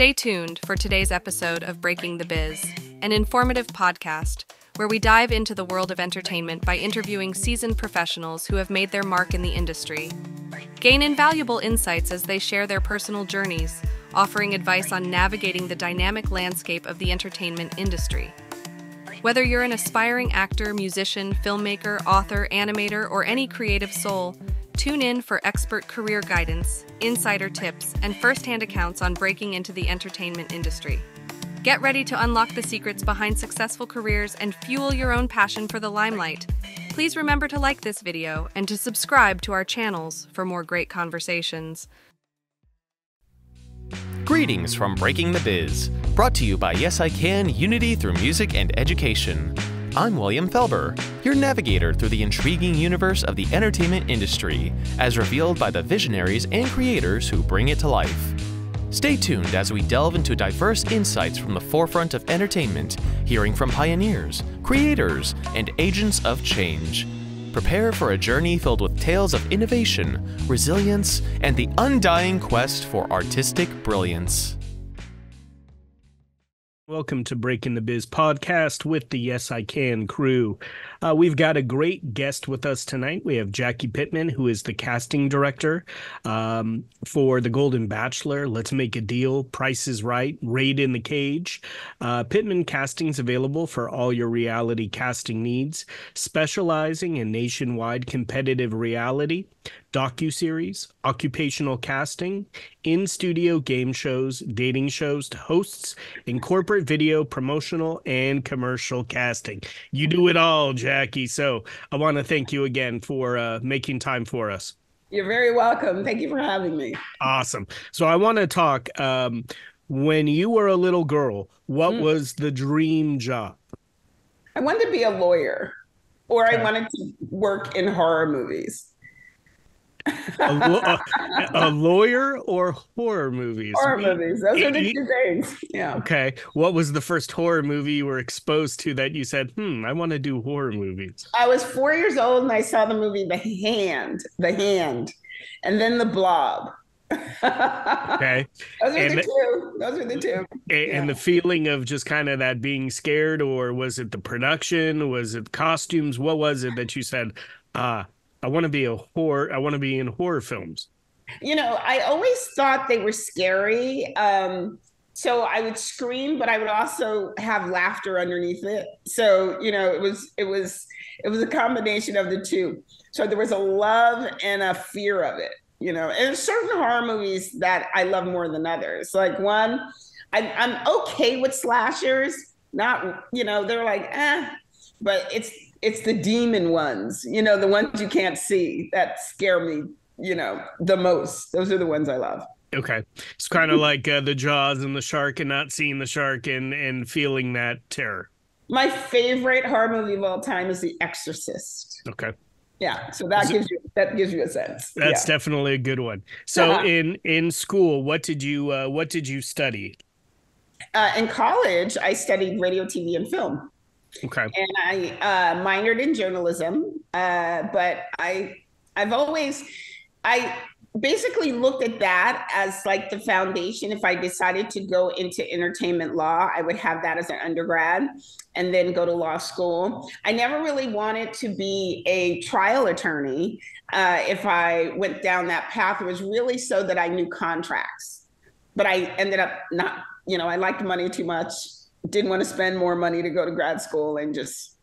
Stay tuned for today's episode of Breaking the Biz, an informative podcast where we dive into the world of entertainment by interviewing seasoned professionals who have made their mark in the industry. Gain invaluable insights as they share their personal journeys, offering advice on navigating the dynamic landscape of the entertainment industry. Whether you're an aspiring actor, musician, filmmaker, author, animator, or any creative soul, tune in for expert career guidance, insider tips, and first-hand accounts on breaking into the entertainment industry. Get ready to unlock the secrets behind successful careers and fuel your own passion for the limelight. Please remember to like this video and to subscribe to our channels for more great conversations. Greetings from Breaking the Biz, brought to you by Yes I Can Unity through Music and Education. I'm William Felber, your navigator through the intriguing universe of the entertainment industry, as revealed by the visionaries and creators who bring it to life. Stay tuned as we delve into diverse insights from the forefront of entertainment, hearing from pioneers, creators, and agents of change. Prepare for a journey filled with tales of innovation, resilience, and the undying quest for artistic brilliance. Welcome to Breaking the Biz podcast with the Yes I Can crew. We've got a great guest with us tonight. We have Jacqui Pitman, who is the casting director for The Golden Bachelor, Let's Make a Deal, Price is Right, Raid in the Cage. Pitman Casting is available for all your reality casting needs, specializing in nationwide competitive reality, Docu-series, Occupational Casting, in-studio game shows, dating shows to hosts, and corporate video, promotional, and commercial casting. You do it all, Jacqui. So I want to thank you again for making time for us. You're very welcome. Thank you for having me. Awesome. So I want to talk, when you were a little girl, what was the dream job? I wanted to be a lawyer, or I wanted to work in horror movies. A lawyer or horror movies? Horror movies. Those are the two things. Yeah. Okay. What was the first horror movie you were exposed to that you said, I want to do horror movies? I was 4 years old and I saw the movie The Hand, and then The Blob. Okay. Those are the two. And the feeling of just kind of that being scared, or was it the production? Was it costumes? What was it that you said, I want to be in horror films? You know, I always thought they were scary. So I would scream, but I would also have laughter underneath it. So, you know, it was a combination of the two. So there was a love and a fear of it, you know. And there's certain horror movies that I love more than others. Like one, I'm okay with slashers, not, you know, they're like, but it's the demon ones, you know, the ones you can't see that scare me, you know, the most. Those are the ones I love. Okay. It's kind of like the Jaws and the shark, and not seeing the shark and feeling that terror. My favorite horror movie of all time is The Exorcist. Okay. Yeah. So that gives you a sense. That's definitely a good one. So in school, what did you study? In college, I studied radio, TV, and film. Okay. And I minored in journalism, but I basically looked at that as like the foundation. If I decided to go into entertainment law, I would have that as an undergrad and then go to law school. I never really wanted to be a trial attorney. If I went down that path, it was really so that I knew contracts. But I ended up not, you know, I liked money too much. Didn't want to spend more money to go to grad school, and just,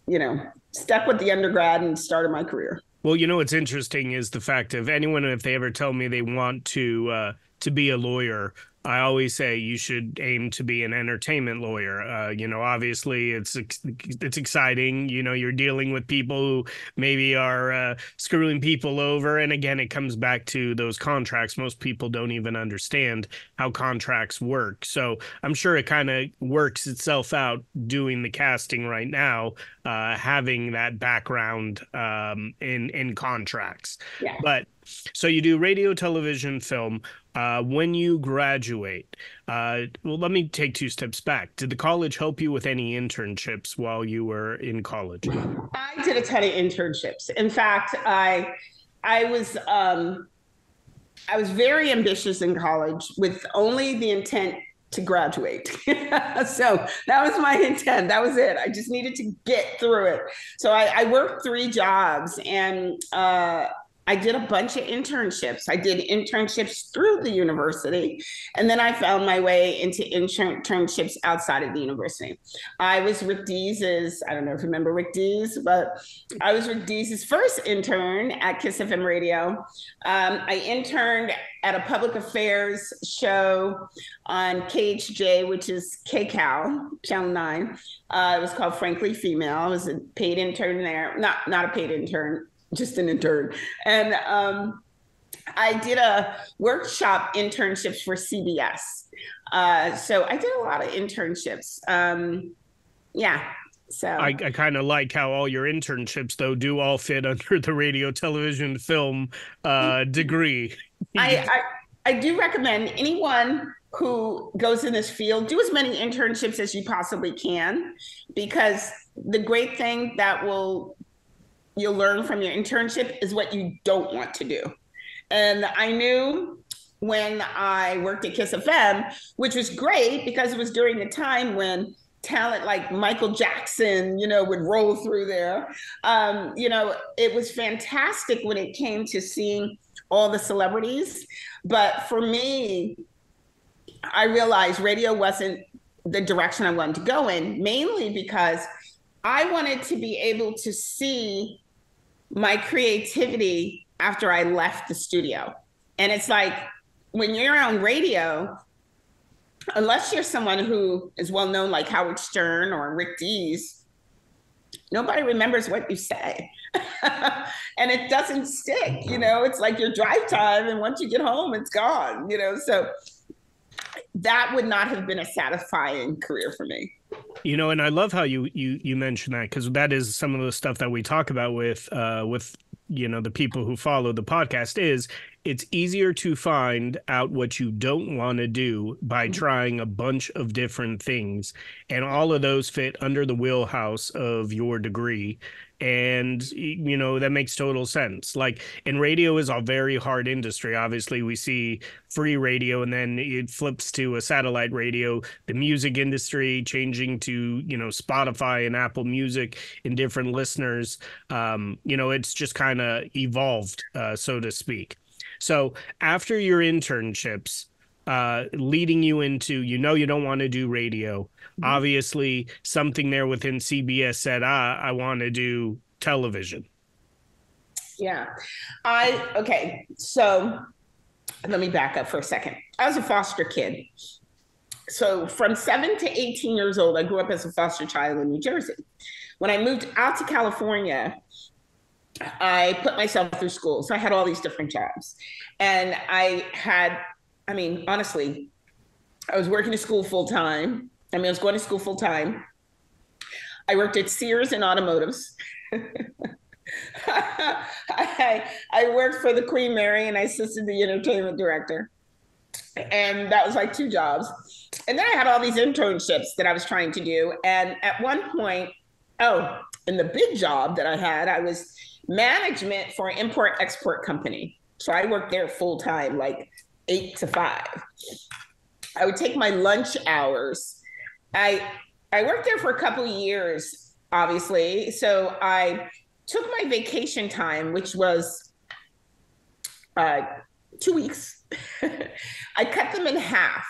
you know, stuck with the undergrad and started my career. Well, you know, what's interesting is the fact of anyone, if they ever tell me they want to be a lawyer, I always say you should aim to be an entertainment lawyer. You know, obviously it's exciting. You know, you're dealing with people who maybe are screwing people over. And again, it comes back to those contracts. Most people don't even understand how contracts work. So I'm sure it kind of works itself out doing the casting right now, having that background in contracts. Yeah. But so you do radio, television, film. When you graduate, well, let me take two steps back. Did the college help you with any internships while you were in college? I did a ton of internships. In fact, I was I was very ambitious in college with only the intent to graduate. So that was my intent. That was it. I just needed to get through it. So I worked 3 jobs, and I did a bunch of internships. I did internships through the university, and then I found my way into internships outside of the university. I was Rick Dees's, I don't know if you remember Rick Dees, but I was Rick Dees's first intern at Kiss FM Radio. I interned at a public affairs show on KHJ, which is KCAL, Channel 9. It was called Frankly Female. I was a paid intern there. Not a paid intern, just an intern. And I did a workshop internships for CBS. So I did a lot of internships. Yeah. So I kind of like how all your internships, though, do all fit under the radio, television, film degree. I do recommend anyone who goes in this field, do as many internships as you possibly can, because the great thing that you'll learn from your internship is what you don't want to do. And I knew when I worked at Kiss FM, which was great because it was during the time when talent like Michael Jackson, would roll through there. It was fantastic when it came to seeing all the celebrities. But for me, I realized radio wasn't the direction I wanted to go in, mainly because I wanted to be able to see my creativity after I left the studio. And it's like, when you're on radio, unless you're someone who is well known like Howard Stern or Rick Dees, nobody remembers what you say. And it doesn't stick, it's like your drive time, and once you get home, it's gone, so that would not have been a satisfying career for me. And I love how you mentioned that, because that is some of the stuff that we talk about with the people who follow the podcast. Is it's easier to find out what you don't want to do by trying a bunch of different things, and all of those fit under the wheelhouse of your degree. And, that makes total sense. Like, and radio is a very hard industry. Obviously, we see free radio, and then it flips to a satellite radio, the music industry changing to, Spotify and Apple Music and different listeners. It's just kind of evolved, so to speak. So after your internships, leading you into, you don't want to do radio. Obviously, something there within CBS said, I want to do television. Yeah. Okay. So let me back up for a second. I was a foster kid. So from 7 to 18 years old, I grew up as a foster child in New Jersey. When I moved out to California, I put myself through school. So I had all these different jobs. And honestly, I was working at school full time. I was going to school full time. I worked at Sears and Automotives. I worked for the Queen Mary, and I assisted the entertainment director. And that was like 2 jobs. And then I had all these internships that I was trying to do. And at one point, and the big job that I had, I was management for an import-export company. So I worked there full time, like 8 to 5. I would take my lunch hours. I worked there for a couple of years, obviously. So I took my vacation time, which was 2 weeks. I cut them in half.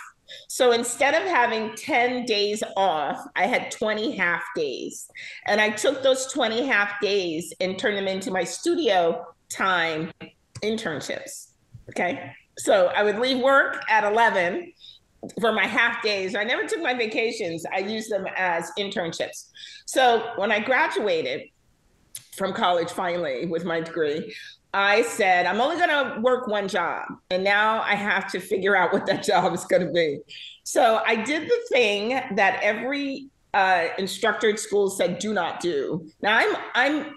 So instead of having 10 days off, I had 20 half days. And I took those 20 half days and turned them into my studio time internships. Okay. So I would leave work at 11 for my half days. I never took my vacations. I used them as internships. So when I graduated from college, finally, with my degree, I said, I'm only going to work 1 job. And now I have to figure out what that job is going to be. So I did the thing that every instructor at school said, do not do. Now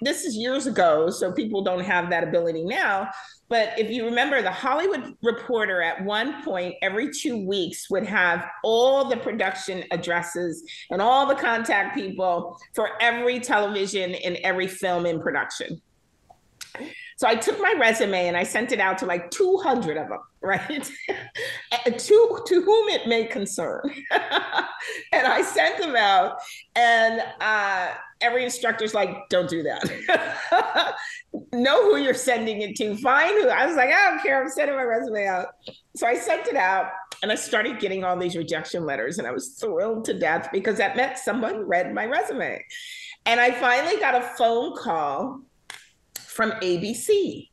this is years ago, so people don't have that ability now. But if you remember, the Hollywood Reporter at one point every 2 weeks would have all the production addresses and all the contact people for every television and every film in production. So I took my resume and I sent it out to like 200 of them, right? to whom it may concern. And I sent them out, and every instructor's like, don't do that. Know who you're sending it to. Find who. I was like, I don't care. I'm sending my resume out. So I sent it out, and I started getting all these rejection letters, and I was thrilled to death because that meant someone read my resume. And I finally got a phone call from ABC.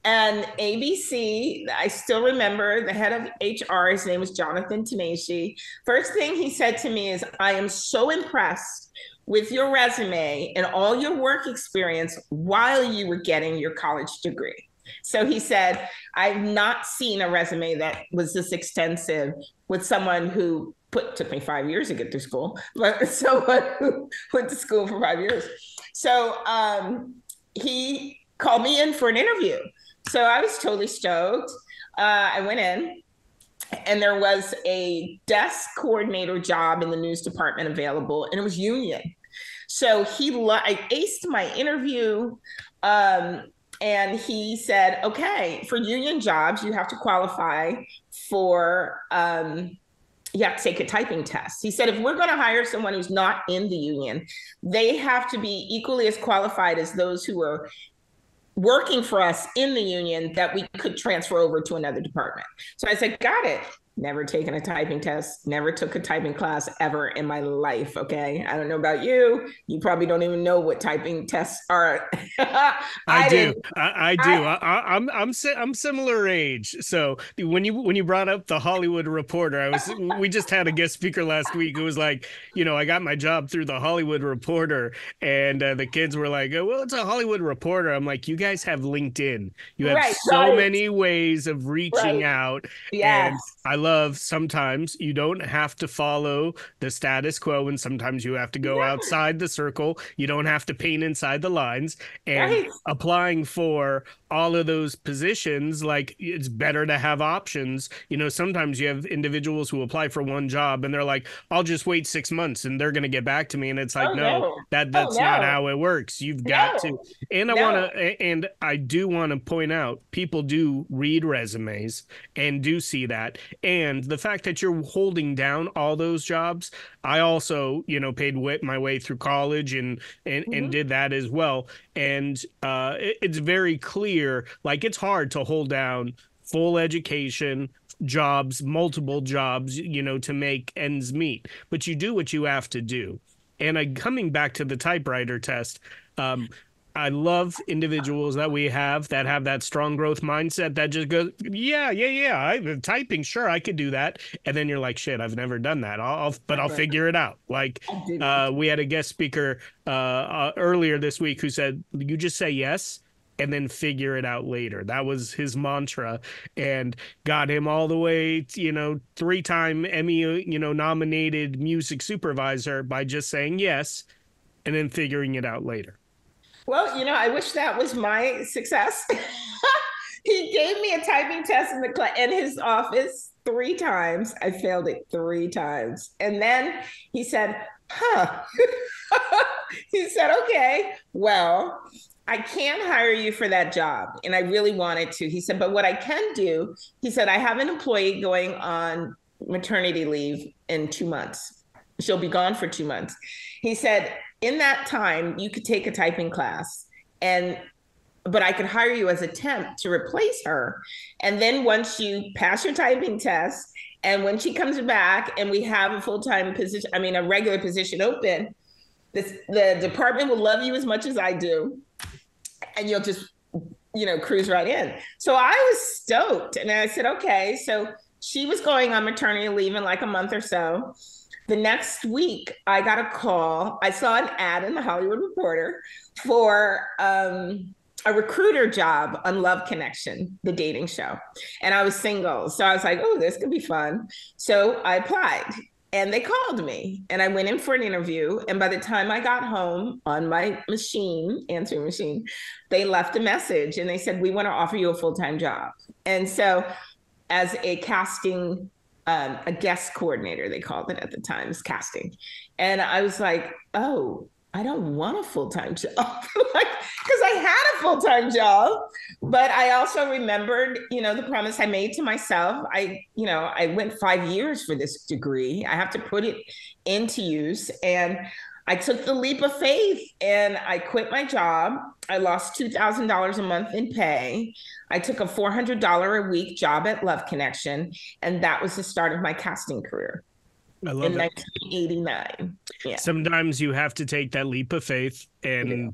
And ABC, I still remember the head of HR, his name was Jonathan Tenashi. First thing he said to me is, I am so impressed with your resume and all your work experience while you were getting your college degree. So he said, I've not seen a resume that was this extensive with someone who took me 5 years to get through school, but someone who went to school for 5 years. So he called me in for an interview. So I was totally stoked. I went in, and there was a desk coordinator job in the news department available, and it was union. So I aced my interview, and he said, okay, for union jobs, you have to qualify for, you have to take a typing test. He said, if we're going to hire someone who's not in the union, they have to be equally as qualified as those who are working for us in the union that we could transfer over to another department. So I said, got it. Never taken a typing test, never took a typing class ever in my life, okay? I don't know about you. You probably don't even know what typing tests are. I do. I'm similar age. So when you brought up the Hollywood Reporter, we just had a guest speaker last week who was like, I got my job through the Hollywood Reporter, and the kids were like, oh, well, it's a Hollywood Reporter. I'm like, you guys have LinkedIn. You have many ways of reaching out. Yes. And I love sometimes you don't have to follow the status quo, and sometimes you have to go outside the circle. You don't have to paint inside the lines. And applying for all of those positions, like, it's better to have options. Sometimes you have individuals who apply for one job and they're like, I'll just wait 6 months and they're going to get back to me. And it's like, that's not how it works. You've got to. And I do want to point out, people do read resumes and do see that. And the fact that you're holding down all those jobs, I also, paid my way through college and did that as well. And it's very clear, like, it's hard to hold down full education jobs, multiple jobs, to make ends meet. But you do what you have to do. And coming back to the typewriter test, I love individuals that we have that strong growth mindset that just goes, typing, sure, I could do that. And then you're like, shit, I've never done that. I'll figure it out. Like, we had a guest speaker earlier this week who said, you just say yes and then figure it out later. That was his mantra, and got him all the way, 3-time Emmy, nominated music supervisor by just saying yes and then figuring it out later. Well, I wish that was my success. He gave me a typing test in his office 3 times. I failed it 3 times. And then he said, he said, okay, well, I can't hire you for that job. And I really wanted to. He said, but what I can do, he said, I have an employee going on maternity leave in 2 months. She'll be gone for 2 months. He said, in that time, you could take a typing class, but I could hire you as a temp to replace her. And then once you pass your typing test, and when she comes back and we have a full-time position, a regular position open, the department will love you as much as I do. And you'll just, cruise right in. So I was stoked. And I said, okay. So she was going on maternity leave in like a month or so. The next week, I got a call. I saw an ad in the Hollywood Reporter for a recruiter job on Love Connection, the dating show. And I was single. So I was like, oh, this could be fun. So I applied. And they called me, and I went in for an interview. And by the time I got home on my answering machine, they left a message and they said, we want to offer you a full-time job. And so as a casting, a guest coordinator, they called it at the time, casting. And I was like, oh, I don't want a full-time job, like, because I had a full-time job, but I also remembered, the promise I made to myself. I went 5 years for this degree. I have to put it into use. And I took the leap of faith and I quit my job. I lost $2,000 a month in pay. I took a $400 a week job at Love Connection. And that was the start of my casting career. I love in it. 1989. Yeah. Sometimes you have to take that leap of faith, and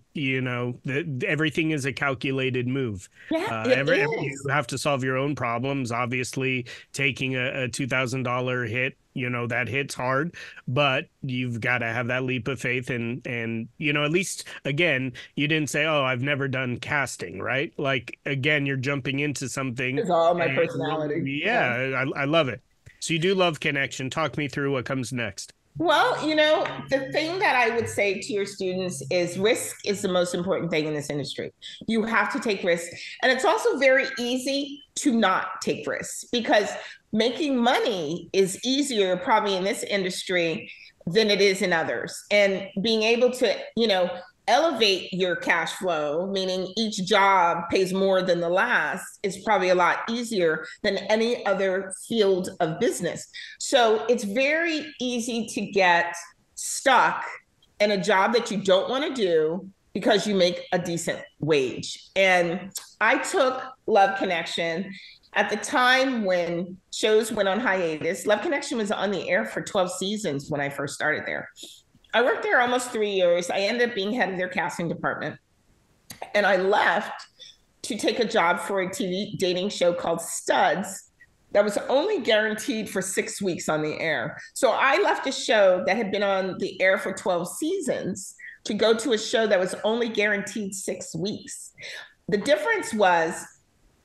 everything is a calculated move. Yeah, You have to solve your own problems. Obviously, taking a $2,000 hit, that hits hard, but you've got to have that leap of faith, and at least, again, you didn't say, "Oh, I've never done casting," right? Like, again, you're jumping into something. It's all my personality. Yeah, I love it. So you do Love Connection. Talk me through what comes next. Well, the thing that I would say to your students is risk is the most important thing in this industry. You have to take risks. And it's also very easy to not take risks, because making money is easier probably in this industry than it is in others. And being able to, elevate your cash flow, meaning each job pays more than the last, is probably a lot easier than any other field of business. So it's very easy to get stuck in a job that you don't want to do because you make a decent wage. And I took Love Connection at the time when shows went on hiatus. Love Connection was on the air for 12 seasons when I first started there. I worked there almost 3 years. I ended up being head of their casting department. And I left to take a job for a TV dating show called Studs that was only guaranteed for 6 weeks on the air. So I left a show that had been on the air for 12 seasons to go to a show that was only guaranteed 6 weeks. The difference was,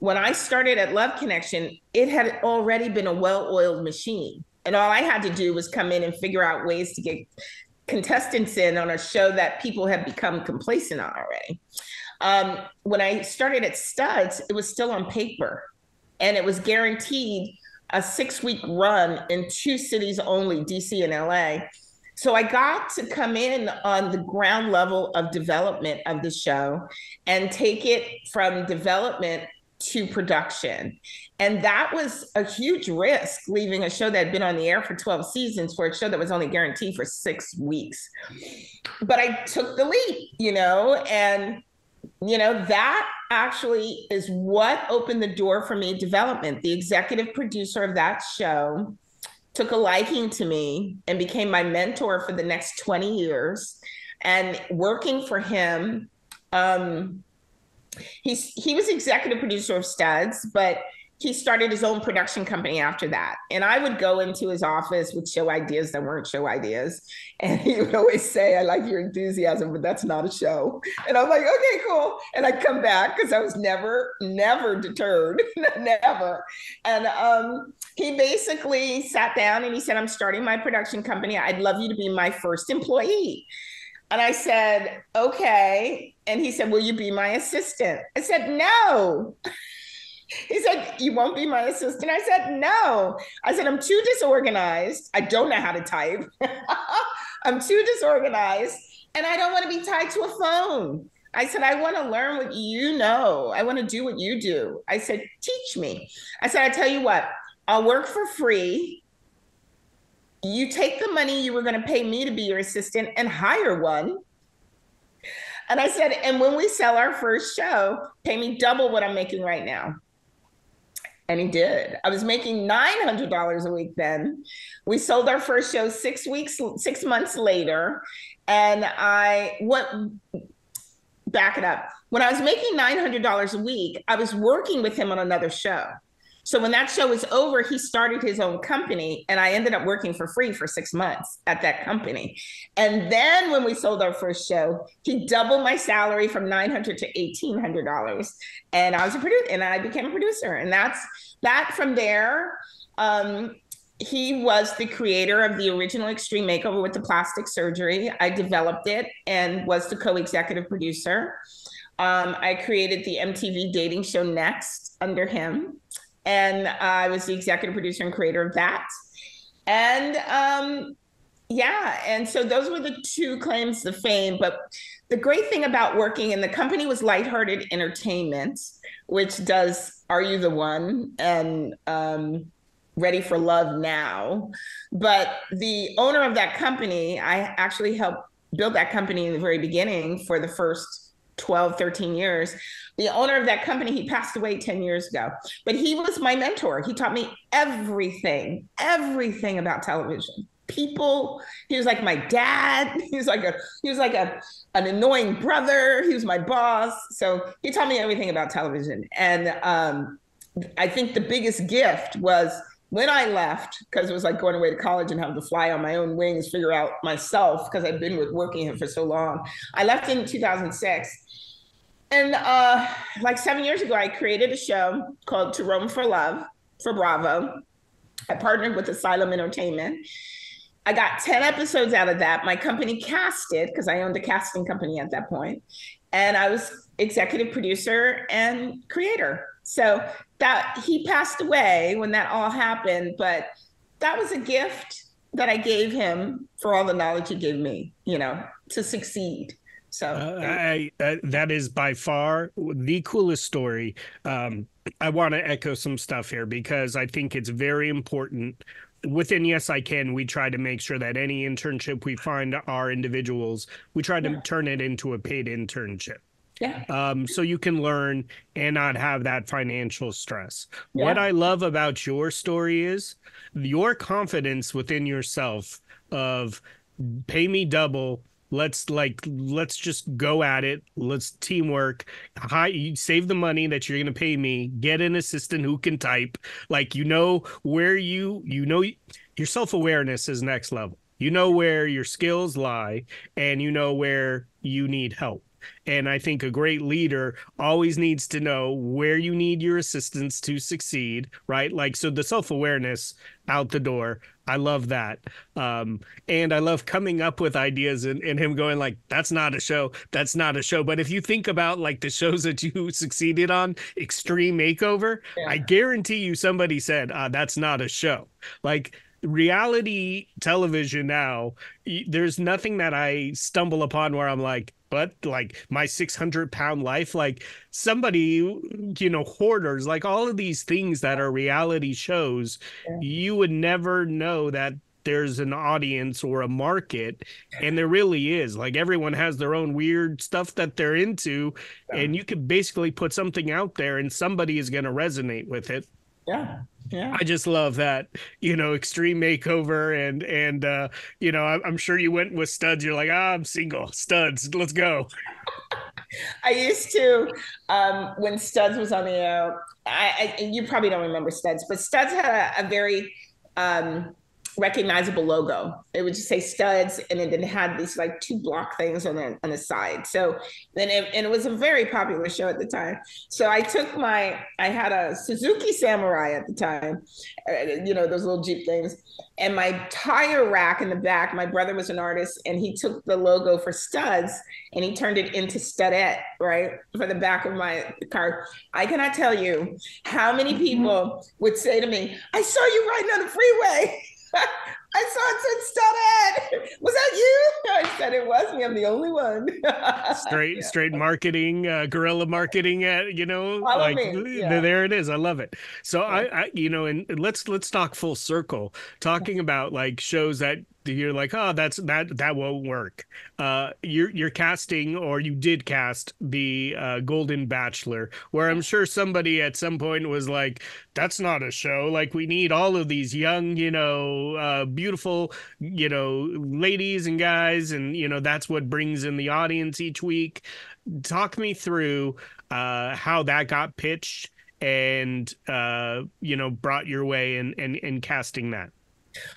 when I started at Love Connection, it had already been a well-oiled machine. And all I had to do was come in and figure out ways to get contestants in on a show that people have become complacent on already. When I started at Studs, it was still on paper, and it was guaranteed a 6-week run in 2 cities only, DC and LA. So I got to come in on the ground level of development of the show and take it from development to production. And that was a huge risk, leaving a show that had been on the air for 12 seasons for a show that was only guaranteed for 6 weeks. But I took the leap, and, that actually is what opened the door for me, development. The executive producer of that show took a liking to me and became my mentor for the next 20 years. And working for him, he was executive producer of Studs, but he started his own production company after that. And I would go into his office with show ideas that weren't show ideas. And he would always say, "I like your enthusiasm, but that's not a show." And I'm like, "Okay, cool." And I'd come back because I was never deterred, never. And he basically sat down and he said, "I'm starting my production company. I'd love you to be my first employee." And I said, "Okay." And he said, "Will you be my assistant?" I said, "No." He said, "You won't be my assistant?" I said, "No." I said, "I'm too disorganized. I don't know how to type. I'm too disorganized. And I don't want to be tied to a phone." I said, "I want to learn what you know. I want to do what you do." I said, "Teach me." I said, "I tell you what, I'll work for free. You take the money you were going to pay me to be your assistant and hire one." And I said, "And when we sell our first show, pay me double what I'm making right now." And he did. I was making $900 a week then. We sold our first show 6 months later. And back it up. When I was making $900 a week, I was working with him on another show. So when that show was over, he started his own company, and I ended up working for free for 6 months at that company. And then when we sold our first show, he doubled my salary from $900 to $1,800, and I became a producer. And that from there. He was the creator of the original Extreme Makeover with the plastic surgery. I developed it and was the co-executive producer. I created the MTV dating show Next under him. And I was the executive producer and creator of that. And Yeah, and so those were the two claims to fame. But the great thing about working in the company was Lighthearted Entertainment, which does Are You the One and Ready for Love Now. But the owner of that company, I actually helped build that company in the very beginning for the first 12, 13 years. The owner of that company, he passed away 10 years ago, but he was my mentor. He taught me everything about television. People, he was like my dad. He was like an annoying brother. He was my boss. So he taught me everything about television. And I think the biggest gift was when I left, because it was like going away to college and having to fly on my own wings, figure out myself, because I'd been working here for so long. I left in 2006. And like 7 years ago, I created a show called To Rome for Love for Bravo. I partnered with Asylum Entertainment. I got 10 episodes out of that. My company casted, because I owned a casting company at that point. And I was executive producer and creator. So that he passed away when that all happened, but that was a gift that I gave him for all the knowledge he gave me, to succeed. So that is by far the coolest story. I want to echo some stuff here because I think it's very important. Within Yes I Can, we try to make sure that any internship we find our individuals, we try to turn it into a paid internship. Yeah. So you can learn and not have that financial stress. Yeah. What I love about your story is your confidence within yourself of pay me double. Let's just go at it. Let's teamwork. You save the money that you're going to pay me. Get an assistant who can type. Like, where your self-awareness is next level. You know where your skills lie and you know where you need help. And I think a great leader always needs to know where you need your assistance to succeed, right? Like, so the self-awareness out the door. I love that. And I love coming up with ideas and him going like, that's not a show. That's not a show. But if you think about like the shows that you succeeded on, Extreme Makeover, I guarantee you somebody said, that's not a show. Like, reality television now, there's nothing that I stumble upon where I'm like, but like my 600-pound life, like somebody, hoarders, like all of these things that are reality shows, you would never know that there's an audience or a market, and there really is. Like everyone has their own weird stuff that they're into, and you could basically put something out there and somebody is going to resonate with it. Yeah. Yeah. I just love that, Extreme Makeover and I'm sure you went with Studs. You're like, I'm single. Studs, let's go. I used to, when Studs was on the air, you probably don't remember Studs, but Studs had a very recognizable logo. It would just say Studs, and it had these like two block things on the side. So then it was a very popular show at the time. So I had a Suzuki Samurai at the time, those little Jeep things, and my tire rack in the back, my brother was an artist and he took the logo for Studs and he turned it into Studette, right? For the back of my car. I cannot tell you how many people would say to me, I saw you riding on the freeway. I saw it said Studette. Was that you? I said it was me. I'm the only one. Straight marketing, guerrilla marketing. There it is. I love it. So and let's talk full circle. Talking about like shows that you're like, oh, that won't work. You're casting, or you did cast the Golden Bachelor, where I'm sure somebody at some point was like, that's not a show. Like, we need all of these young, beautiful, ladies and guys, and that's what brings in the audience each week. Talk me through how that got pitched and brought your way in casting that.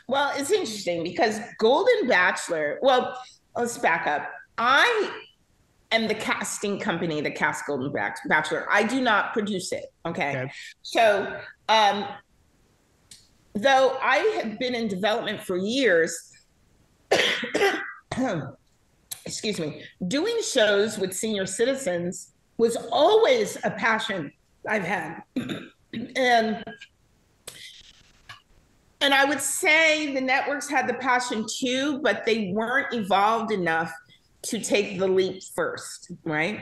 Well, it's interesting because Golden Bachelor, well, let's back up. I am the casting company that casts Golden Bachelor. I do not produce it. Okay. So, though I have been in development for years, excuse me, doing shows with senior citizens was always a passion I've had. And And I would say the networks had the passion too, but they weren't evolved enough to take the leap first, right?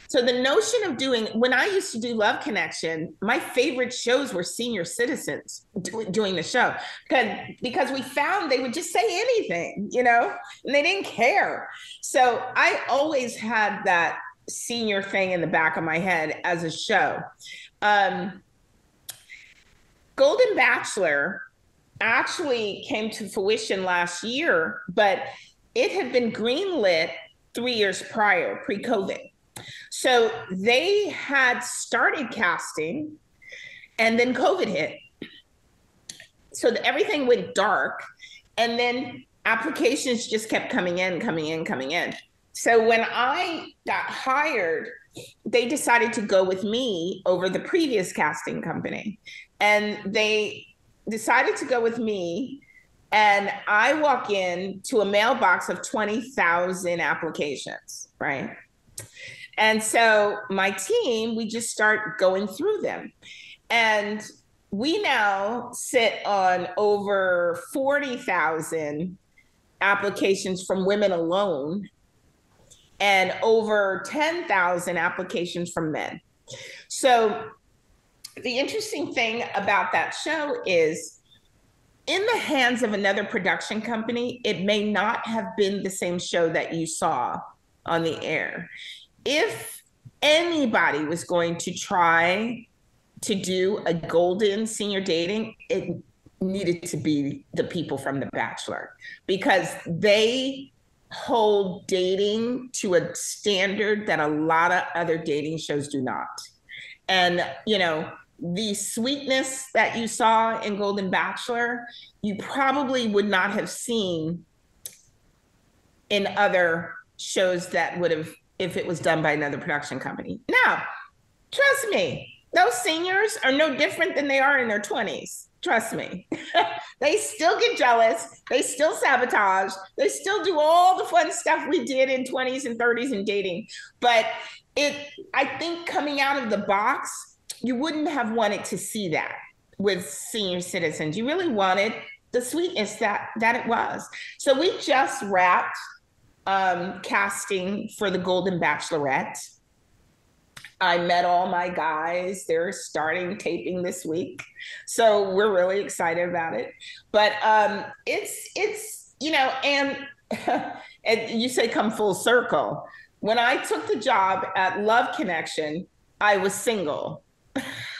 So the notion of when I used to do Love Connection, my favorite shows were senior citizens doing the show because we found they would just say anything, and they didn't care. So I always had that senior thing in the back of my head as a show. Golden Bachelor actually came to fruition last year, but it had been greenlit 3 years prior, pre-COVID. So they had started casting and then COVID hit. So everything went dark, and then applications just kept coming in. So when I got hired, they decided to go with me over the previous casting company. And they decided to go with me, and I walk in to a mailbox of 20,000 applications, right? And so my team, we just start going through them. And we now sit on over 40,000 applications from women alone and over 10,000 applications from men. So the interesting thing about that show is, in the hands of another production company, it may not have been the same show that you saw on the air. If anybody was going to try to do a golden senior dating, it needed to be the people from The Bachelor, because they hold dating to a standard that a lot of other dating shows do not. And, the sweetness that you saw in Golden Bachelor, you probably would not have seen in other shows that would have, if it was done by another production company. Now, trust me, those seniors are no different than they are in their 20s. Trust me. They still get jealous. They still sabotage. They still do all the fun stuff we did in 20s and 30s in dating. But I think coming out of the box, you wouldn't have wanted to see that with senior citizens. You really wanted the sweetness that it was. So we just wrapped casting for the Golden Bachelorette. I met all my guys. They're starting taping this week. So we're really excited about it. But it's and you say come full circle. When I took the job at Love Connection, I was single.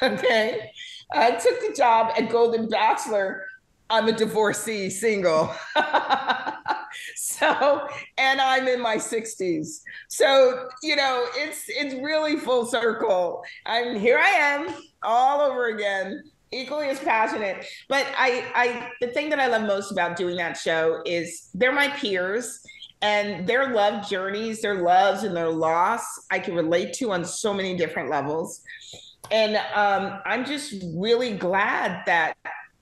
Okay. I took the job at Golden Bachelor. I'm a divorcee, single. So, and I'm in my 60s. So, it's really full circle. Here I am all over again, equally as passionate. But the thing that I love most about doing that show is they're my peers, and their love journeys, their loves and their loss, I can relate to on so many different levels. And I'm just really glad that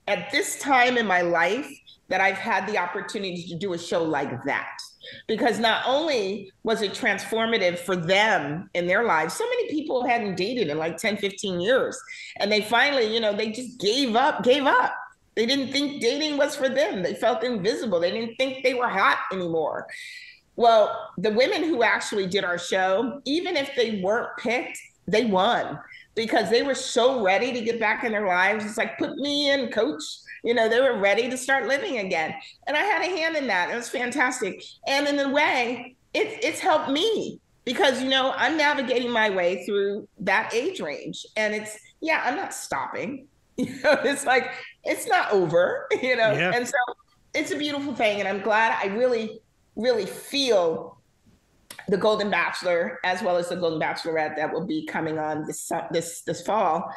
at this time in my life that I've had the opportunity to do a show like that, because not only was it transformative for them in their lives, so many people hadn't dated in like 10, 15 years. And they finally, they just gave up. They didn't think dating was for them. They felt invisible. They didn't think they were hot anymore. Well, the women who actually did our show, even if they weren't picked, they won, because they were so ready to get back in their lives. It's like, put me in, coach. They were ready to start living again. And I had a hand in that. It was fantastic. And in a way, it's helped me, because, I'm navigating my way through that age range. And I'm not stopping. It's like, it's not over, Yeah. And so it's a beautiful thing. And I'm glad I really, really feel the Golden Bachelor, as well as the Golden Bachelorette that will be coming on this fall,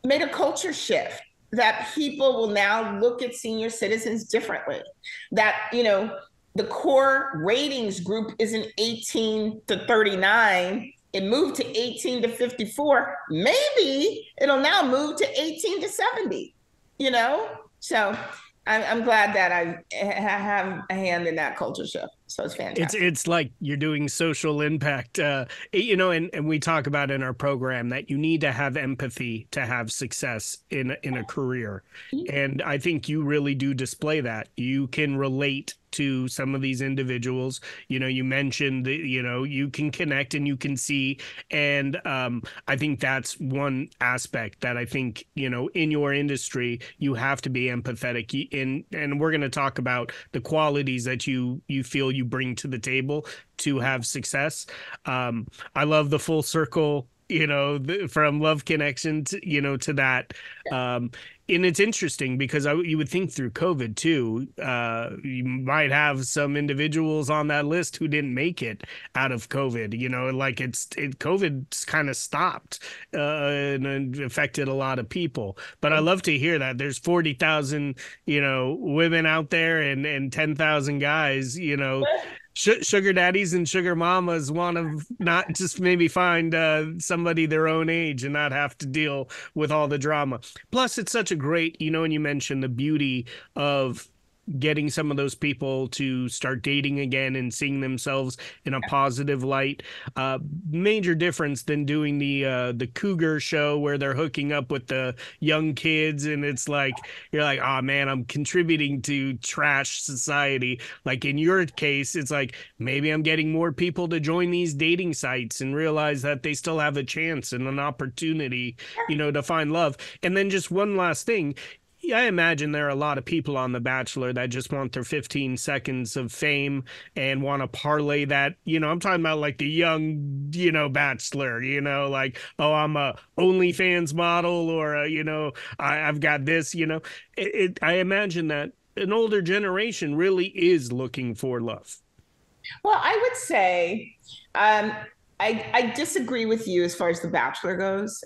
made a culture shift, that people will now look at senior citizens differently. That, the core ratings group isn't 18 to 39. It moved to 18 to 54. Maybe it'll now move to 18 to 70, So I'm glad that I have a hand in that culture shift. So it's fantastic. It's like you're doing social impact, and we talk about in our program that you need to have empathy to have success in a career. And I think you really do display that. You can relate to some of these individuals. You mentioned that, you can connect and you can see. And I think that's one aspect that I think, in your industry, you have to be empathetic. And we're going to talk about the qualities that you feel you bring to the table to have success. I love the full circle, from love connection to that. And it's interesting because you would think through COVID too, you might have some individuals on that list who didn't make it out of COVID, like COVID's kind of stopped and affected a lot of people. But I love to hear that there's 40,000, women out there and 10,000 guys, sugar daddies and sugar mamas want to not just maybe find somebody their own age and not have to deal with all the drama. Plus, it's such a great, and you mentioned the beauty of getting some of those people to start dating again and seeing themselves in a positive light. Major difference than doing the cougar show where they're hooking up with the young kids and it's like you're like, oh man, I'm contributing to trash society. Like in your case, it's like maybe I'm getting more people to join these dating sites and realize that they still have a chance and an opportunity, to find love. And then just one last thing. I imagine there are a lot of people on The Bachelor that just want their 15 seconds of fame and want to parlay that, I'm talking about like the young, Bachelor, like, oh, I'm a OnlyFans model or, I've got this, I imagine that an older generation really is looking for love. Well, I would say I disagree with you as far as The Bachelor goes,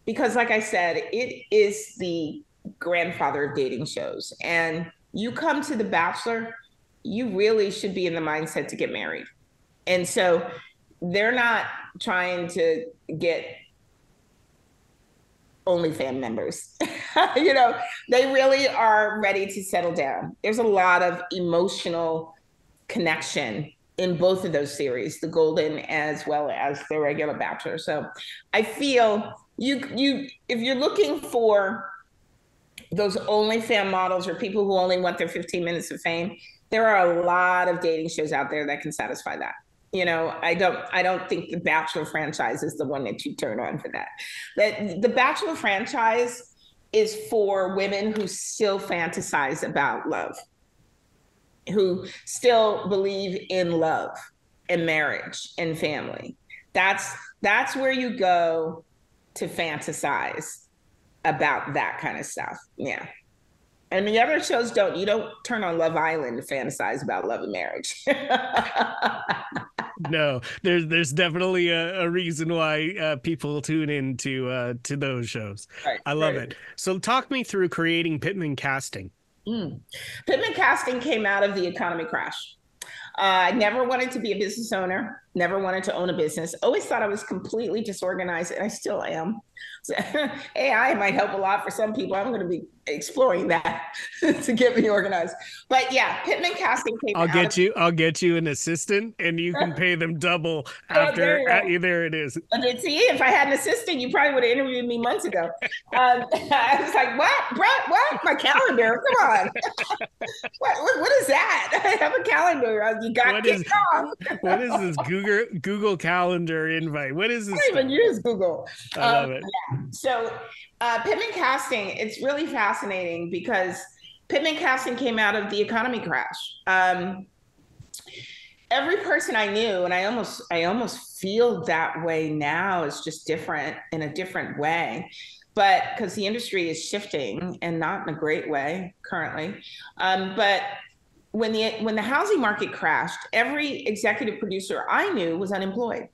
because like I said, it is the grandfather of dating shows. And you come to The Bachelor, you really should be in the mindset to get married. And so they're not trying to get OnlyFans members. They really are ready to settle down. There's a lot of emotional connection in both of those series, the Golden as well as the regular Bachelor. So I feel if you're looking for those OnlyFans models or people who only want their 15 minutes of fame, there are a lot of dating shows out there that can satisfy that. I don't think the Bachelor franchise is the one that you turn on for that. But the Bachelor franchise is for women who still fantasize about love, who still believe in love and marriage and family. That's where you go to fantasize about that kind of stuff. Yeah. And the other shows you don't turn on Love Island to fantasize about love and marriage. No, there's definitely a reason why people tune in to those shows. Right, I love it. So talk me through creating Pitman Casting. Pitman Casting came out of the economy crash. I never wanted to be a business owner, never wanted to own a business, always thought I was completely disorganized, and I still am. So, AI might help a lot for some people. I'm going to be exploring that to get me organized. But yeah, Pitman Casting came out. I'll get you an assistant, and you can pay them double after. There it is. See, if I had an assistant, you probably would have interviewed me months ago. I was like, what? My calendar? Come on. What is that? I have a calendar. You got it wrong. What is this Google Calendar invite? What is this? I don't even use Google. I love it. Yeah. So Pitman Casting, it's really fascinating because Pitman Casting came out of the economy crash. Every person I knew, and I almost feel that way now, is just different in a different way. But because the industry is shifting and not in a great way currently. But when the housing market crashed, every executive producer I knew was unemployed.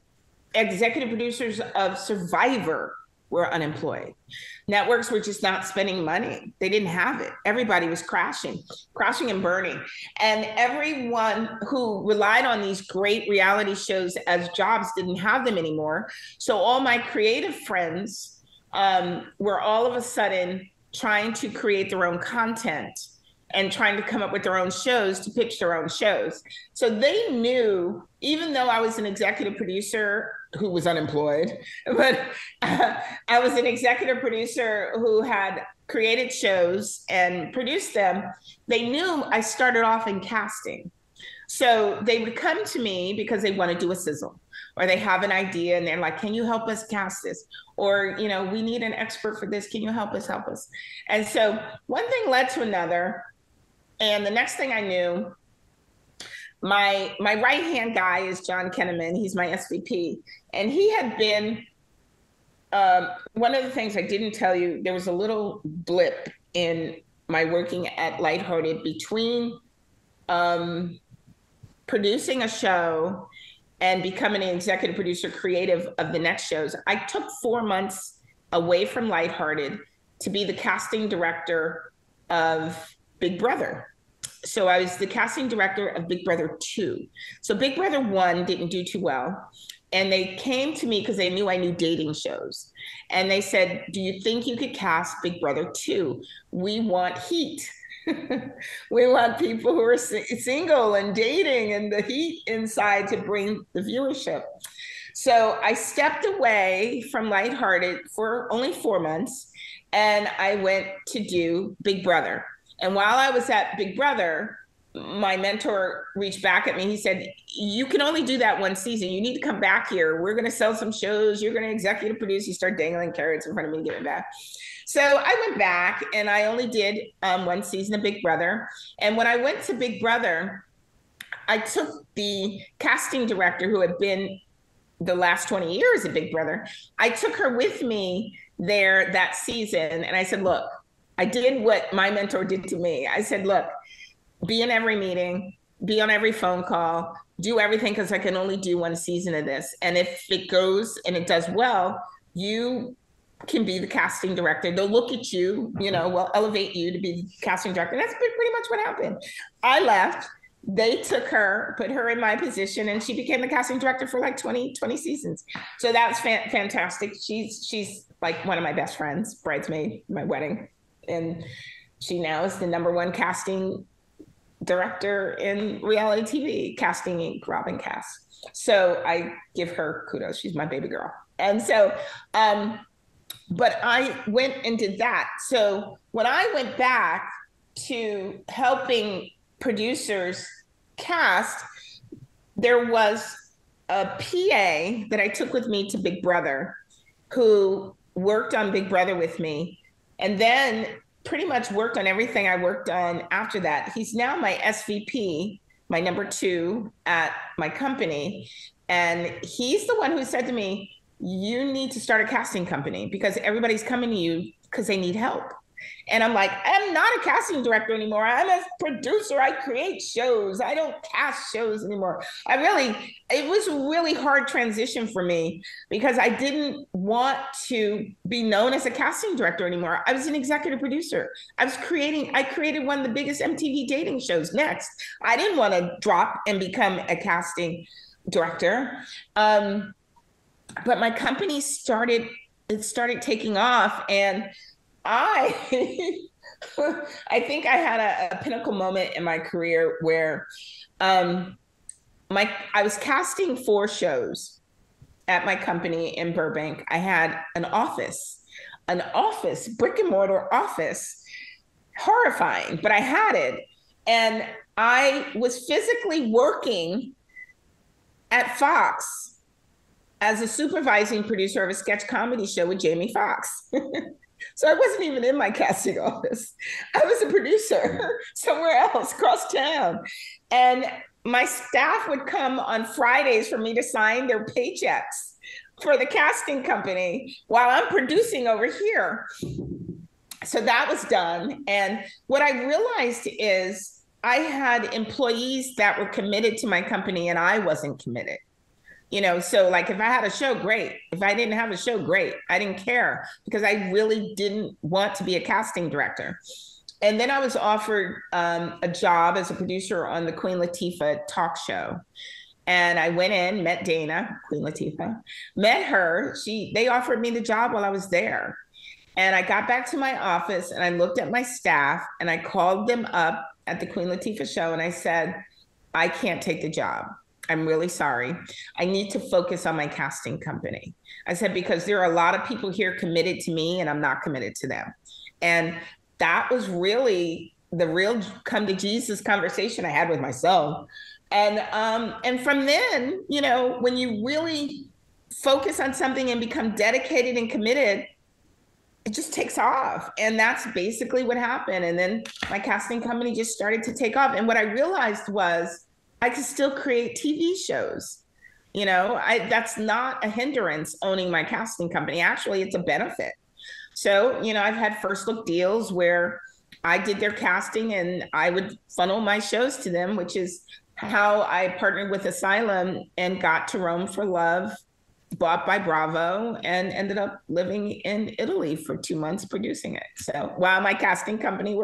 Executive producers of Survivor were unemployed. Networks were just not spending money. They didn't have it. Everybody was crashing and burning. And everyone who relied on these great reality shows as jobs didn't have them anymore. So all my creative friends were all of a sudden trying to create their own content and trying to come up with their own shows to pitch their own shows. So they knew, even though I was an executive producer who was unemployed, but I was an executive producer who had created shows and produced them, they knew I started off in casting. So they would come to me because they want to do a sizzle, or they have an idea and they're like, can you help us cast this? Or, you know, we need an expert for this. Can you help us? And so one thing led to another. And the next thing I knew, my right-hand guy is John Kenneman. He's my SVP. And he had been, one of the things I didn't tell you, there was a little blip in my working at Lighthearted between producing a show and becoming an executive producer creative of the next shows. I took 4 months away from Lighthearted to be the casting director of Big Brother. So I was the casting director of Big Brother 2. So Big Brother 1 didn't do too well. And they came to me because they knew I knew dating shows. And they said, do you think you could cast Big Brother 2? We want heat. We want people who are single and dating and the heat inside to bring the viewership. So I stepped away from Lighthearted for only 4 months, and I went to do Big Brother. And while I was at Big Brother, my mentor reached back at me. He said, you can only do that one season. You need to come back here. We're going to sell some shows. You're going to executive produce. You start dangling carrots in front of me to get it back. So I went back and I only did one season of Big Brother. And when I went to Big Brother, I took the casting director who had been the last 20 years at Big Brother. I took her with me there that season. And I said, look, I did what my mentor did to me. I said, look, be in every meeting, be on every phone call, do everything, because I can only do one season of this. And if it goes and it does well, you can be the casting director. They'll look at you, you know, will elevate you to be the casting director. And that's pretty much what happened. I left. They took her, put her in my position, and she became the casting director for like 20 seasons. So that was fantastic. She's like one of my best friends, bridesmaid, my wedding. And she now is the #1 casting director in reality TV, Casting Inc., Robin Cass. So I give her kudos. She's my baby girl. And so, but I went and did that. So when I went back to helping producers cast, there was a PA that I took with me to Big Brother who worked on Big Brother with me, and then pretty much worked on everything I worked on after that. He's now my SVP, my #2 at my company. And he's the one who said to me, you need to start a casting company because everybody's coming to you because they need help. And I'm like, I'm not a casting director anymore. I'm a producer. I create shows. I don't cast shows anymore. It was a really hard transition for me because I didn't want to be known as a casting director anymore. I was an executive producer. I created one of the biggest MTV dating shows, Next. I didn't want to drop and become a casting director. But my company started taking off, and I think I had a pinnacle moment in my career where I was casting 4 shows at my company in Burbank. I had an office, brick and mortar office, horrifying, but I had it. And I was physically working at Fox as a supervising producer of a sketch comedy show with Jamie Foxx. So I wasn't even in my casting office. I was a producer somewhere else across town. And my staff would come on Fridays for me to sign their paychecks for the casting company while I'm producing over here. So that was done. And what I realized is I had employees that were committed to my company and I wasn't committed. You know, so like if I had a show, great. If I didn't have a show, great. I didn't care because I really didn't want to be a casting director. And then I was offered a job as a producer on the Queen Latifah talk show. And I went in, met Dana, Queen Latifah, met her. They offered me the job while I was there. And I got back to my office and I looked at my staff and I called them up at the Queen Latifah show and I said, I can't take the job. I'm really sorry. I need to focus on my casting company. I said, because there are a lot of people here committed to me and I'm not committed to them. And that was really the real come to Jesus conversation I had with myself. And from then, you know, when you really focus on something and become dedicated and committed, it just takes off. And that's basically what happened. And then my casting company just started to take off. And what I realized was I could still create TV shows. You know, that's not a hindrance owning my casting company. Actually, it's a benefit. So, you know, I've had first look deals where I did their casting and I would funnel my shows to them, which is how I partnered with Asylum and got To Rome for Love, bought by Bravo, and ended up living in Italy for 2 months producing it. So while my casting company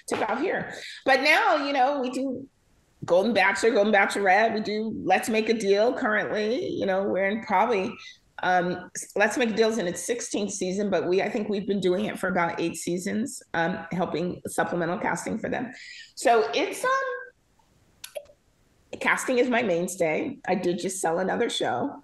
took off here. But now, you know, we do Golden Bachelor, Golden Bachelorette. We do Let's Make a Deal currently. You know, we're in probably Let's Make a Deal's in its 16th season, but I think we've been doing it for about 8 seasons, helping supplemental casting for them. So it's casting is my mainstay. I did just sell another show.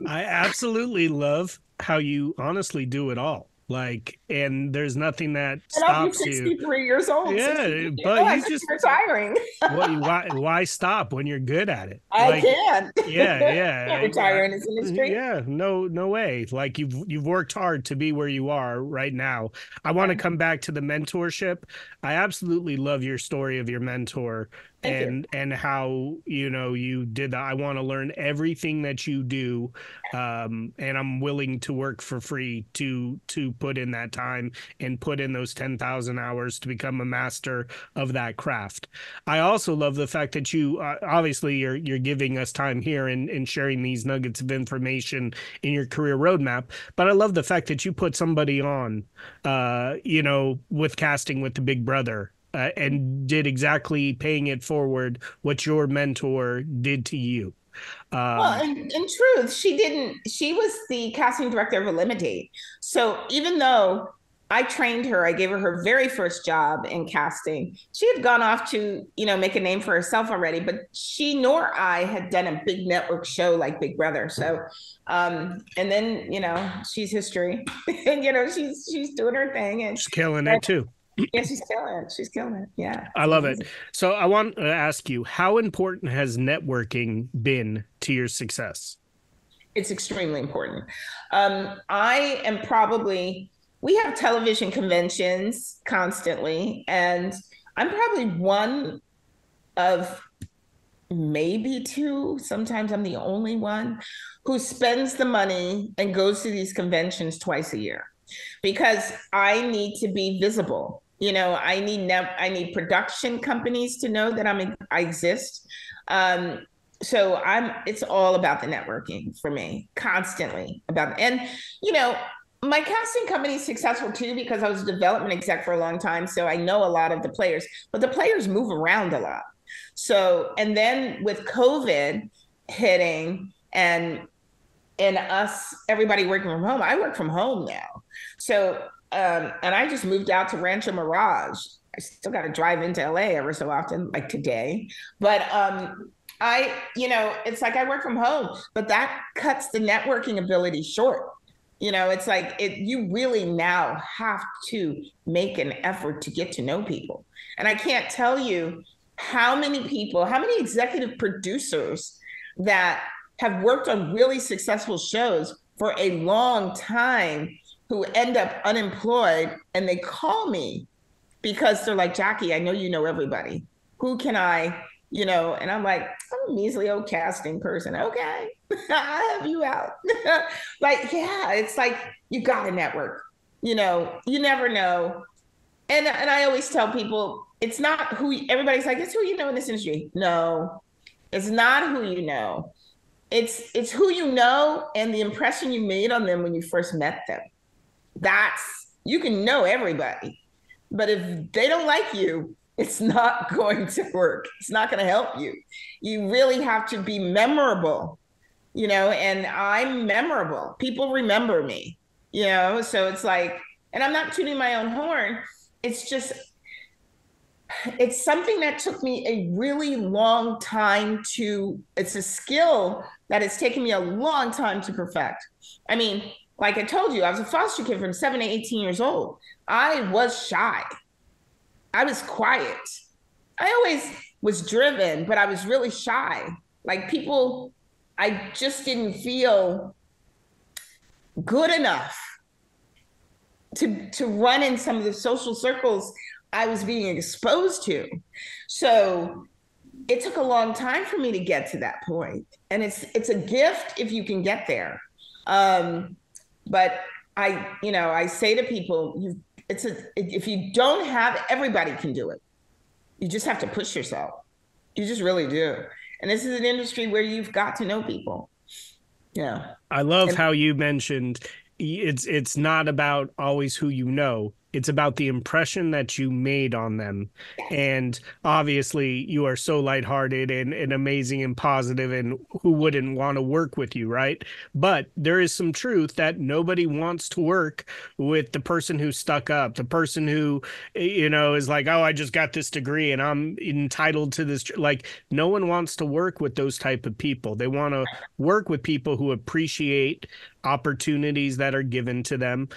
I absolutely love how you honestly do it all. Like, and there's nothing that stops you. 63 years old. Yeah, but you just retiring. why stop when you're good at it? I can. Yeah. I can't retire in this industry. Yeah, no way. Like you've worked hard to be where you are right now. I want to come back to the mentorship. I absolutely love your story of your mentor and how, you know, you did that. I want to learn everything that you do, and I'm willing to work for free to put in that time and put in those 10,000 hours to become a master of that craft. I also love the fact that you obviously you're giving us time here and sharing these nuggets of information in your career roadmap, but I love the fact that you put somebody on, you know, with casting with the Big Brother. And did exactly paying it forward what your mentor did to you. Well, in truth, she was the casting director of Eliminate. So even though I trained her, I gave her her very first job in casting, she had gone off to, you know, make a name for herself already, but she nor I had done a big network show like Big Brother. So, and then, you know, she's history and, you know, she's doing her thing and she's killing it too. Yeah, she's killing it. She's killing it. Yeah. I love it. So I want to ask you, how important has networking been to your success? It's extremely important. We have television conventions constantly, and I'm probably one of maybe 2, sometimes I'm the only one, who spends the money and goes to these conventions twice a year because I need to be visible. You know, I need production companies to know that I exist. So it's all about the networking for me, constantly and you know, my casting company is successful too because I was a development exec for a long time, so I know a lot of the players, but the players move around a lot. So, and then with COVID hitting and everybody working from home, I work from home now. So. And I just moved out to Rancho Mirage. I still got to drive into LA ever so often, like today. But you know, it's like I work from home, but that cuts the networking ability short. You know, it's like you really now have to make an effort to get to know people. And I can't tell you how many executive producers that have worked on really successful shows for a long time who end up unemployed and they call me because they're like, Jacqui, I know you know everybody. Who can I, you know? And I'm like, I'm a measly old casting person. Okay, I'll have you out. Like, yeah, it's like, you got to network, you know, you never know. And I always tell people, it's not everybody's like, it's who you know in this industry. No, it's not who you know. It's who you know and the impression you made on them when you first met them. You can know everybody, but if they don't like you, it's not going to work. It's not going to help you. You really have to be memorable, you know, and I'm memorable. People remember me. you know? So it's like, and I'm not tooting my own horn. It's just, it's something that took me a really long time it's a skill that it's taken me a long time to perfect. I mean, like I told you, I was a foster kid from 7 to 18 years old. I was shy. I was quiet. I always was driven, but I was really shy. Like people, I just didn't feel good enough to run in some of the social circles I was being exposed to. So it took a long time for me to get to that point. And it's a gift if you can get there. But I say to people, if you don't have, everybody can do it. You just have to push yourself. You just really do. And this is an industry where you've got to know people. Yeah. I love how you mentioned it's not about always who you know. It's about the impression that you made on them. And obviously you are so lighthearted and amazing and positive, and who wouldn't want to work with you, right? But there is some truth that nobody wants to work with the person who's stuck up, the person who, is like, oh, I just got this degree and I'm entitled to this. Like, no one wants to work with those type of people. They want to work with people who appreciate opportunities that are given to them.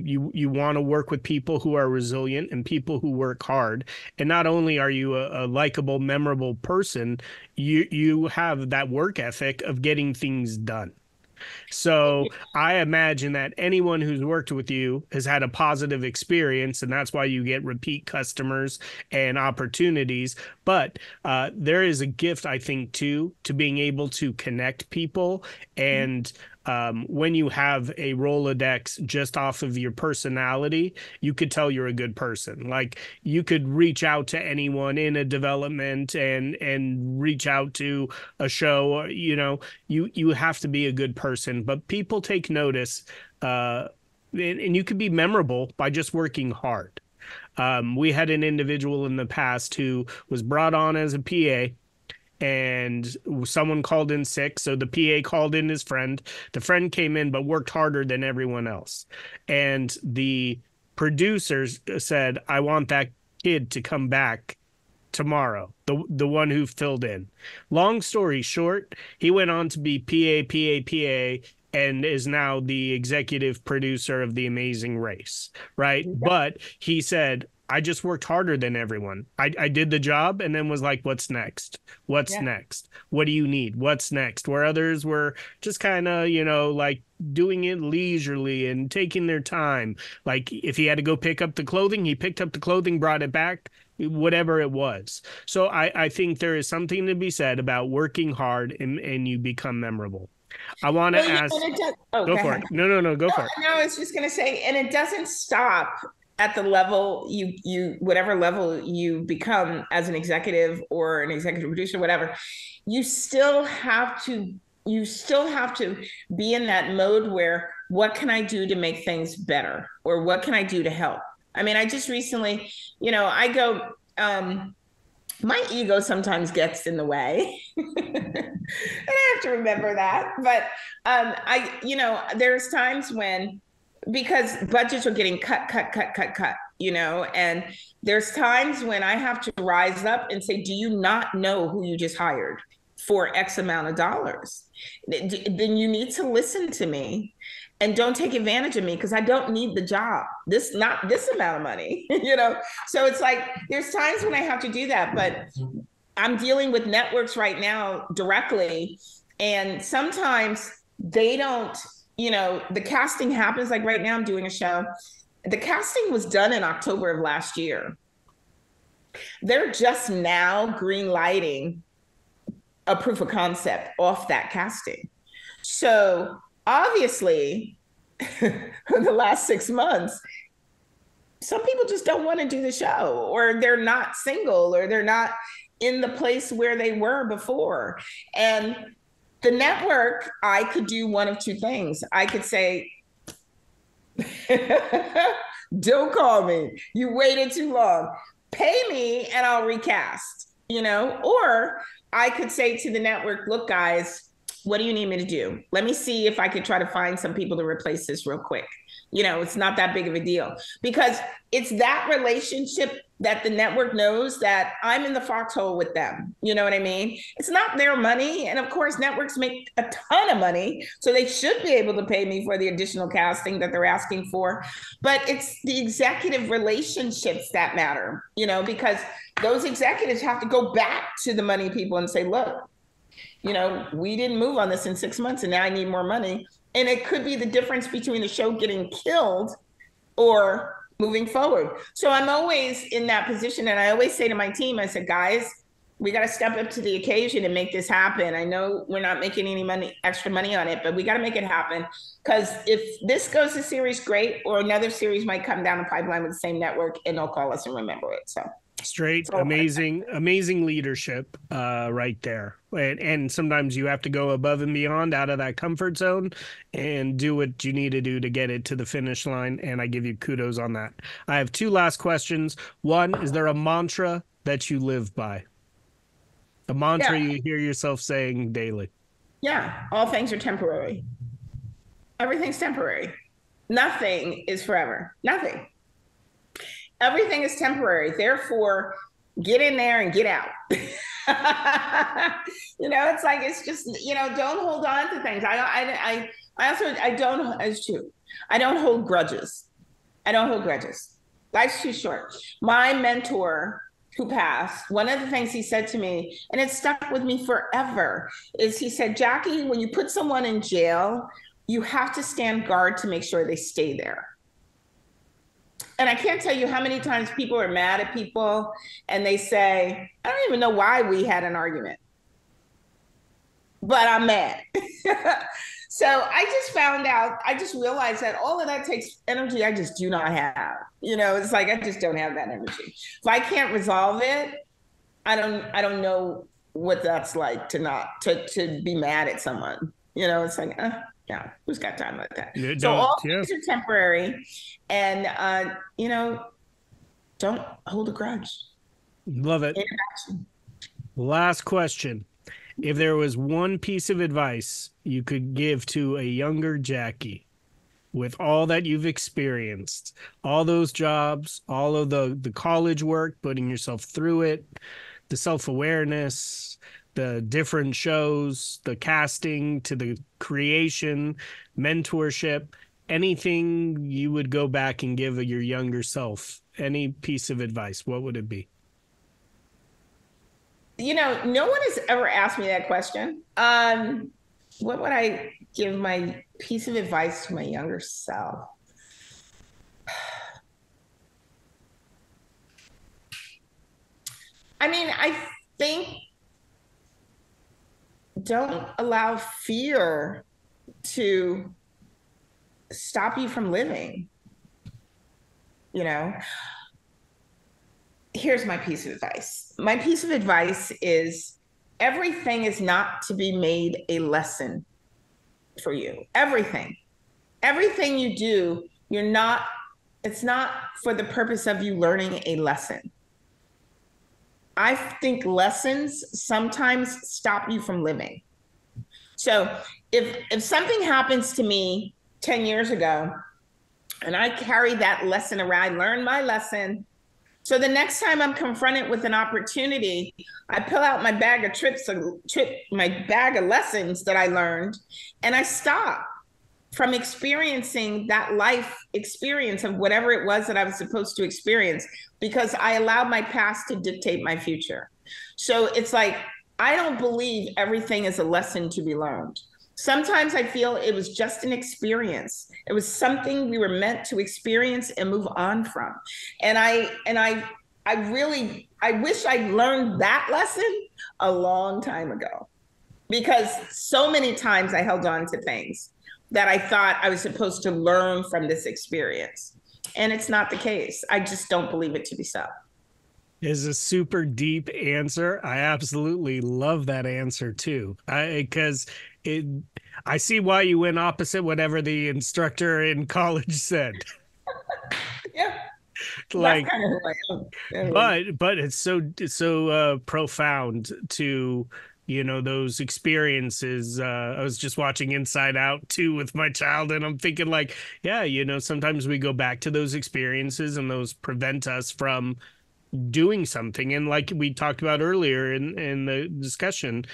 You want to work with people who are resilient and people who work hard. And not only are you a likable, memorable person, you have that work ethic of getting things done. So I imagine that anyone who's worked with you has had a positive experience, and that's why you get repeat customers and opportunities. But there is a gift, I think, too, to being able to connect people. And when you have a Rolodex just off of your personality, you could tell you're a good person. Like, you could reach out to anyone in a development and reach out to a show. You have to be a good person, but people take notice, and you could be memorable by just working hard. We had an individual in the past who was brought on as a PA, and someone called in sick. So the PA called in his friend. The friend came in, but worked harder than everyone else. And the producers said, I want that kid to come back tomorrow, the one who filled in. Long story short, he went on to be PA, and is now the executive producer of The Amazing Race, right? Yeah. But he said, I just worked harder than everyone. I did the job and then was like, what's next? What's next? What do you need? What's next? Where others were just kind of, like doing it leisurely and taking their time. Like, if he had to go pick up the clothing, he picked up the clothing, brought it back, whatever it was. So I think there is something to be said about working hard and you become memorable. I want to ask. Go for it. No, go for it. No, I was just going to say, and it doesn't stop at the level whatever level you become as an executive or an executive producer, whatever. You still have to be in that mode where, what can I do to make things better, or what can I do to help? I mean, I just recently, I go. My ego sometimes gets in the way, and I have to remember that. But there's times when, because budgets are getting cut, and there's times when I have to rise up and say, do you not know who you just hired for X amount of dollars? Then you need to listen to me. And don't take advantage of me, because I don't need the job. Not this amount of money, So it's like, there's times when I have to do that, but I'm dealing with networks right now directly. And sometimes they don't, the casting happens. Like right now I'm doing a show. The casting was done in October of last year. They're just now green lighting a proof of concept off that casting. So obviously, in the last 6 months, some people just don't want to do the show, or they're not single, or they're not in the place where they were before. And the network, I could do one of two things. I could say, don't call me. You waited too long. Pay me and I'll recast, or I could say to the network, look, guys, what do you need me to do? Let me see if I could try to find some people to replace this real quick. It's not that big of a deal, because it's that relationship that the network knows that I'm in the foxhole with them. You know what I mean? It's not their money. And of course, networks make a ton of money, so they should be able to pay me for the additional casting that they're asking for. But it's the executive relationships that matter, because those executives have to go back to the money people and say, look, we didn't move on this in 6 months and now I need more money. And it could be the difference between the show getting killed or moving forward. So I'm always in that position. And I always say to my team, I said, guys, we got to step up to the occasion and make this happen. I know we're not making any extra money on it, but we got to make it happen. Because if this goes to series, great, or another series might come down the pipeline with the same network and they'll call us and remember it. So straight, amazing leadership right there. And sometimes you have to go above and beyond out of that comfort zone and do what you need to do to get it to the finish line. And I give you kudos on that. I have two last questions. One, is there a mantra that you live by? A mantra you hear yourself saying daily? Yeah, all things are temporary. Everything's temporary. Nothing is forever. Nothing. Everything is temporary. Therefore, get in there and get out. It's like, it's just, don't hold on to things. It's true. I don't hold grudges. Life's too short. My mentor who passed, one of the things he said to me, and it stuck with me forever, is he said, Jacqui, when you put someone in jail, you have to stand guard to make sure they stay there. And I can't tell you how many times people are mad at people and they say, I don't even know why we had an argument, but I'm mad. So I just realized that all of that takes energy I just do not have. It's like, I just don't have that energy. If I can't resolve it, I don't know what that's like to be mad at someone. It's like, yeah, who's got time like that? So all things are temporary, and don't hold a grudge. Love it. Last question. If there was one piece of advice you could give to a younger Jacqui, with all that you've experienced, all those jobs, all of the college work, putting yourself through it, the self-awareness, the different shows, the casting to the creation, mentorship, anything you would go back and give your younger self, any piece of advice, what would it be? No one has ever asked me that question. What would I give my piece of advice to my younger self? I think don't allow fear to stop you from living. Here's my piece of advice. My piece of advice is everything is not to be made a lesson for you. Everything you do, it's not for the purpose of you learning a lesson. I think lessons sometimes stop you from living. So if something happens to me 10 years ago and I carry that lesson around, I learned my lesson. So the next time I'm confronted with an opportunity, I pull out my bag of my bag of lessons that I learned, and I stop from experiencing that life experience of whatever it was that I was supposed to experience, because I allowed my past to dictate my future. So it's like, I don't believe everything is a lesson to be learned. Sometimes I feel it was just an experience. It was something we were meant to experience and move on from. And I wish I'd learned that lesson a long time ago, because so many times I held on to things that I thought I was supposed to learn from this experience. And it's not the case. I just don't believe it to be so. Is a super deep answer. I absolutely love that answer too. Because I see why you went opposite whatever the instructor in college said. Yeah. Like, that's kind of who I am. but it's so profound to those experiences. I was just watching Inside Out 2 with my child, and I'm thinking like, yeah, sometimes we go back to those experiences and those prevent us from doing something. And like we talked about earlier in the discussion,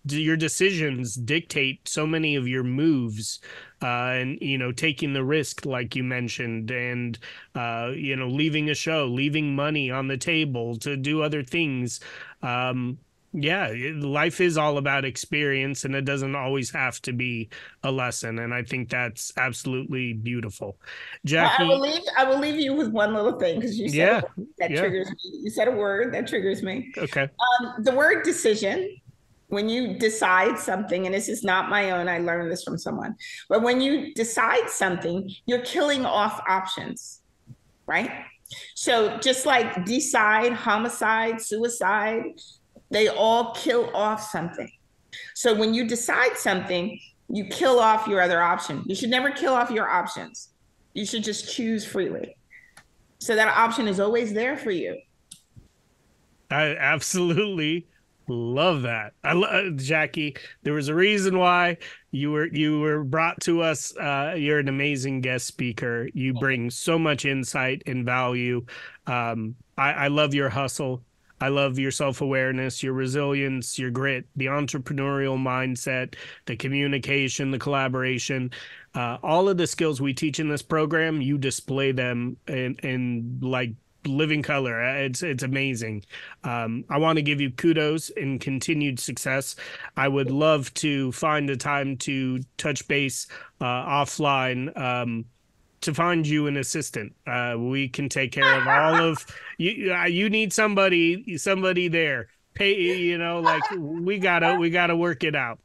your decisions dictate so many of your moves, and taking the risk like you mentioned, and leaving a show, leaving money on the table to do other things. Life is all about experience, and it doesn't always have to be a lesson. And I think that's absolutely beautiful. Jacqui, I will leave you with one little thing, because you said a word that triggers me. You said a word that triggers me. Okay. The word decision. When you decide something, and this is not my own, I learned this from someone, but when you decide something, you're killing off options, right? So just like decide, homicide, suicide, they all kill off something. So when you decide something, you kill off your other option. You should never kill off your options. You should just choose freely. So that option is always there for you. I absolutely love that. Jacqui, there was a reason why you were brought to us. You're an amazing guest speaker. You bring so much insight and value. I love your hustle. I love your self-awareness, your resilience, your grit, the entrepreneurial mindset, the communication, the collaboration, all of the skills we teach in this program. You display them in like living color. It's amazing. I want to give you kudos and continued success. I would love to find a time to touch base offline, to find you an assistant. We can take care of all of you. You need somebody there. Pay, like we gotta work it out.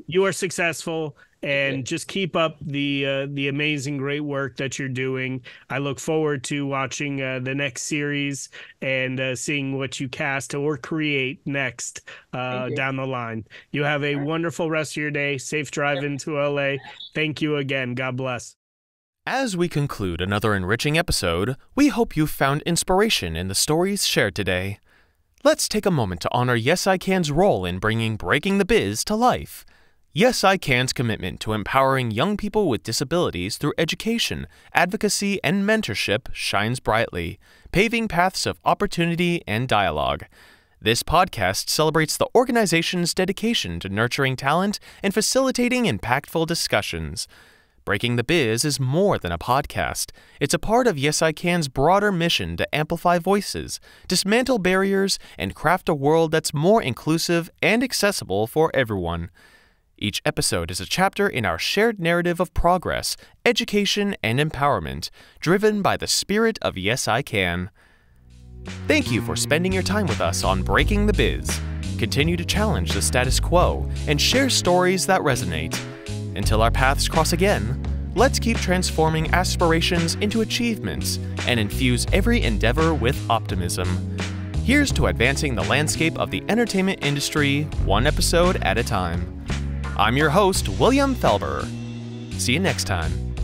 You are successful, and just keep up the amazing, great work that you're doing. I look forward to watching the next series and seeing what you cast or create next down the line. You have a wonderful rest of your day. Safe drive into LA. Thank you again. God bless. As we conclude another enriching episode, we hope you found inspiration in the stories shared today. Let's take a moment to honor Yes I Can's role in bringing Breaking the Biz to life. Yes I Can's commitment to empowering young people with disabilities through education, advocacy, and mentorship shines brightly, paving paths of opportunity and dialogue. This podcast celebrates the organization's dedication to nurturing talent and facilitating impactful discussions. Breaking the Biz is more than a podcast. It's a part of Yes I Can's broader mission to amplify voices, dismantle barriers, and craft a world that's more inclusive and accessible for everyone. Each episode is a chapter in our shared narrative of progress, education, and empowerment, driven by the spirit of Yes I Can. Thank you for spending your time with us on Breaking the Biz. Continue to challenge the status quo and share stories that resonate. Until our paths cross again, let's keep transforming aspirations into achievements and infuse every endeavor with optimism. Here's to advancing the landscape of the entertainment industry, one episode at a time. I'm your host, William Felber. See you next time.